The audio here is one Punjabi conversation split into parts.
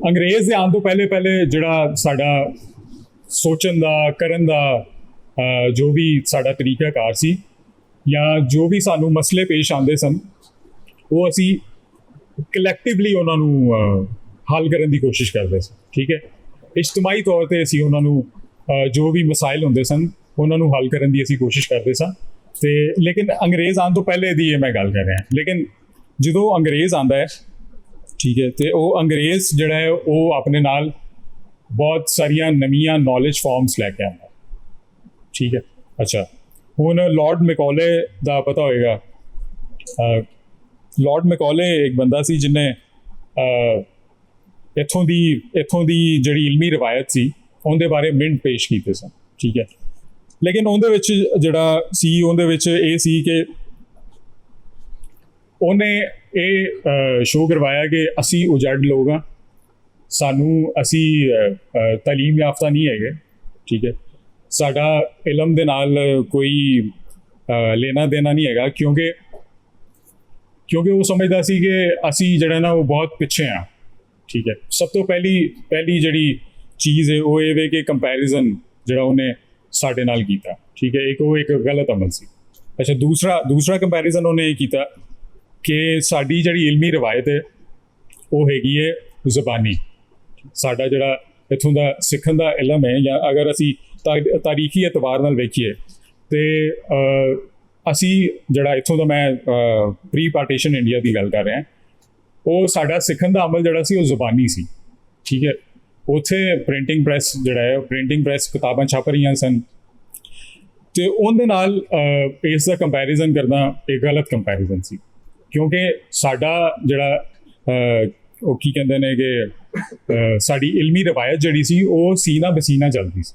ਅੰਗਰੇਜ਼ ਦੇ ਆਉਣ ਤੋਂ ਪਹਿਲੇ ਜਿਹੜਾ ਸਾਡਾ ਸੋਚਣ ਦਾ ਕਰਨ ਦਾ ਜੋ ਵੀ ਸਾਡਾ ਤਰੀਕਾਕਾਰ ਸੀ ਜਾਂ ਜੋ ਵੀ ਸਾਨੂੰ ਮਸਲੇ ਪੇਸ਼ ਆਉਂਦੇ ਸਨ ਉਹ ਅਸੀਂ ਕਲੈਕਟਿਵਲੀ ਉਹਨਾਂ ਨੂੰ ਹੱਲ ਕਰਨ ਦੀ ਕੋਸ਼ਿਸ਼ ਕਰਦੇ ਸੀ। ਠੀਕ ਹੈ, ਇਜਤਮਾਈ ਤੌਰ 'ਤੇ ਅਸੀਂ ਉਹਨਾਂ ਨੂੰ ਜੋ ਵੀ ਮਸਾਇਲ ਹੁੰਦੇ ਸਨ ਉਹਨਾਂ ਨੂੰ ਹੱਲ ਕਰਨ ਦੀ ਅਸੀਂ ਕੋਸ਼ਿਸ਼ ਕਰਦੇ ਸਾਂ। ਤੇ ਲੇਕਿਨ ਅੰਗਰੇਜ਼ ਆਉਣ ਤੋਂ ਪਹਿਲੇ ਦੀ ਇਹ ਮੈਂ ਗੱਲ ਕਰ ਰਿਹਾ। ਲੇਕਿਨ ਜਦੋਂ ਅੰਗਰੇਜ਼ ਆਉਂਦਾ ਹੈ, ਠੀਕ ਹੈ, ਤੇ ਉਹ ਅੰਗਰੇਜ਼ ਜਿਹੜਾ ਹੈ ਉਹ ਆਪਣੇ ਨਾਲ ਬਹੁਤ ਸਾਰੀਆਂ ਨਵੀਆਂ ਨੌਲੇਜ ਫਾਰਮਸ ਲੈ ਕੇ ਆਉਂਦਾ। ਠੀਕ ਹੈ, ਅੱਛਾ, ਹੁਣ ਲਾਰਡ ਮੈਕੌਲੇ ਦਾ ਪਤਾ ਹੋਏਗਾ। ਲਾਰਡ ਮੈਕੌਲੇ ਇੱਕ ਬੰਦਾ ਸੀ ਜਿਹਨੇ ਇੱਥੋਂ ਦੀ ਜਿਹੜੀ ਇਲਮੀ ਰਵਾਇਤ ਸੀ ਉਹਦੇ ਬਾਰੇ ਮਿੰਟ ਪੇਸ਼ ਕੀਤੇ ਸਨ। ਠੀਕ ਹੈ, ਲੇਕਿਨ ਉਹਦੇ ਵਿੱਚ ਜਿਹੜਾ ਸੀ ਉਹਦੇ ਵਿੱਚ ਇਹ ਸੀ ਕਿ ਉਹਨੇ ਇਹ ਸ਼ੋਅ ਕਰਵਾਇਆ ਕਿ ਅਸੀਂ ਉਜੜ ਲੋਕ ਹਾਂ, ਅਸੀਂ ਤਾਲੀਮ ਯਾਫਤਾ ਨਹੀਂ ਹੈਗੇ। ਠੀਕ ਹੈ, ਸਾਡਾ ਇਲਮ ਦੇ ਨਾਲ ਕੋਈ ਲੈਣਾ ਦੇਣਾ ਨਹੀਂ ਹੈਗਾ ਕਿਉਂਕਿ ਉਹ ਸਮਝਦਾ ਸੀ ਕਿ ਅਸੀਂ ਜਿਹੜਾ ਨਾ ਉਹ ਬਹੁਤ ਪਿੱਛੇ ਹਾਂ। ਠੀਕ ਹੈ, ਸਭ ਤੋਂ ਪਹਿਲੀ ਜਿਹੜੀ ਚੀਜ਼ ਹੈ ਉਹ ਇਹ ਵੇ ਕਿ ਕੰਪੈਰੀਜ਼ਨ ਜਿਹੜਾ ਉਹਨੇ ਸਾਡੇ ਨਾਲ ਕੀਤਾ। ਠੀਕ ਹੈ, ਇੱਕ ਗਲਤ ਅਮਲ ਸੀ। ਅੱਛਾ, ਦੂਸਰਾ ਕੰਪੈਰੀਜ਼ਨ ਉਹਨੇ ਇਹ ਕੀਤਾ ਕਿ ਸਾਡੀ ਜਿਹੜੀ ਇਲਮੀ ਰਵਾਇਤ ਹੈ ਉਹ ਹੈਗੀ ਹੈ ਜ਼ਬਾਨੀ। ਸਾਡਾ ਜਿਹੜਾ ਇੱਥੋਂ ਦਾ ਸਿੱਖਣ ਦਾ ਇਲਮ ਹੈ, ਜਾਂ ਅਗਰ ਅਸੀਂ ਤਾਰੀਖੀ ਐਤਬਾਰ ਨਾਲ ਵੇਖੀਏ ਤੇ ਅਸੀਂ ਜਿਹੜਾ ਇੱਥੋਂ ਦਾ, ਮੈਂ ਪ੍ਰੀ ਪਾਰਟੀਸ਼ਨ ਇੰਡੀਆ ਦੀ ਗੱਲ ਕਰ ਰਿਹਾ, ਉਹ ਸਾਡਾ ਸਿੱਖਣ ਦਾ ਅਮਲ ਜਿਹੜਾ ਸੀ ਉਹ ਜ਼ਬਾਨੀ ਸੀ। ਠੀਕ ਹੈ, ਉੱਥੇ ਪ੍ਰਿੰਟਿੰਗ ਪ੍ਰੈਸ ਜਿਹੜਾ ਹੈ, ਪ੍ਰਿੰਟਿੰਗ ਪ੍ਰੈਸ ਕਿਤਾਬਾਂ ਛਪ ਰਹੀਆਂ ਸਨ, ਤੇ ਉਹਦੇ ਨਾਲ ਇਸ ਦਾ ਕੰਪੈਰੀਜ਼ਨ ਕਰਨਾ ਇੱਕ ਗਲਤ ਕੰਪੈਰੀਜ਼ਨ ਸੀ ਕਿਉਂਕਿ ਸਾਡਾ ਜਿਹੜਾ ਉਹ ਕੀ ਕਹਿੰਦੇ ਨੇ ਕਿ ਸਾਡੀ ਇਲਮੀ ਰਵਾਇਤ ਜਿਹੜੀ ਸੀ ਉਹ ਸੀਨਾ ਬਸੀਨਾ ਚੱਲਦੀ ਸੀ।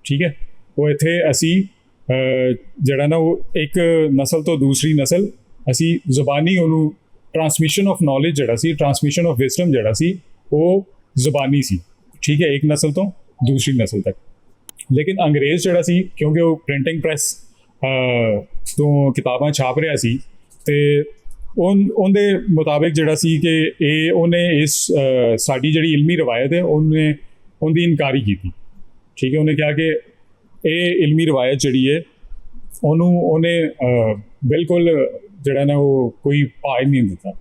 ਠੀਕ ਹੈ, ਉਹ ਇੱਥੇ ਅਸੀਂ ਜਿਹੜਾ ਨਾ ਉਹ ਇੱਕ ਨਸਲ ਤੋਂ ਦੂਸਰੀ ਨਸਲ ਅਸੀਂ ਜ਼ੁਬਾਨੀ ਉਹਨੂੰ ਟਰਾਂਸਮਿਸ਼ਨ ਆਫ ਨੌਲੇਜ ਜਿਹੜਾ ਸੀ, ਟਰਾਂਸਮਿਸ਼ਨ ਆਫ ਵਿਜ਼ਡਮ ਜਿਹੜਾ ਸੀ ਉਹ ਜ਼ੁਬਾਨੀ ਸੀ। ਠੀਕ ਹੈ, ਇੱਕ ਨਸਲ ਤੋਂ ਦੂਸਰੀ ਨਸਲ ਤੱਕ। ਲੇਕਿਨ ਅੰਗਰੇਜ਼ ਜਿਹੜਾ ਸੀ, ਕਿਉਂਕਿ ਉਹ ਪ੍ਰਿੰਟਿੰਗ ਪ੍ਰੈਸ ਤੋਂ ਕਿਤਾਬਾਂ ਛਾਪ ਰਿਹਾ ਸੀ, ਤੇ ਉਹਦੇ ਮੁਤਾਬਿਕ ਜਿਹੜਾ ਸੀ ਕਿ ਉਹਨੇ ਇਸ ਸਾਡੀ ਜਿਹੜੀ ਇਲਮੀ ਰਵਾਇਤ ਹੈ ਉਹਦੀ ਇਨਕਾਰੀ ਕੀਤੀ। ਠੀਕ ਹੈ, ਉਹਨੇ ਕਿਹਾ ਕਿ ਇਹ ਇਲਮੀ ਰਵਾਇਤ ਜਿਹੜੀ ਹੈ ਉਹਨੇ ਬਿਲਕੁਲ ਜਿਹੜਾ ਨਾ ਉਹ ਕੋਈ ਭਾਅ ਨਹੀਂ ਦਿੱਤਾ।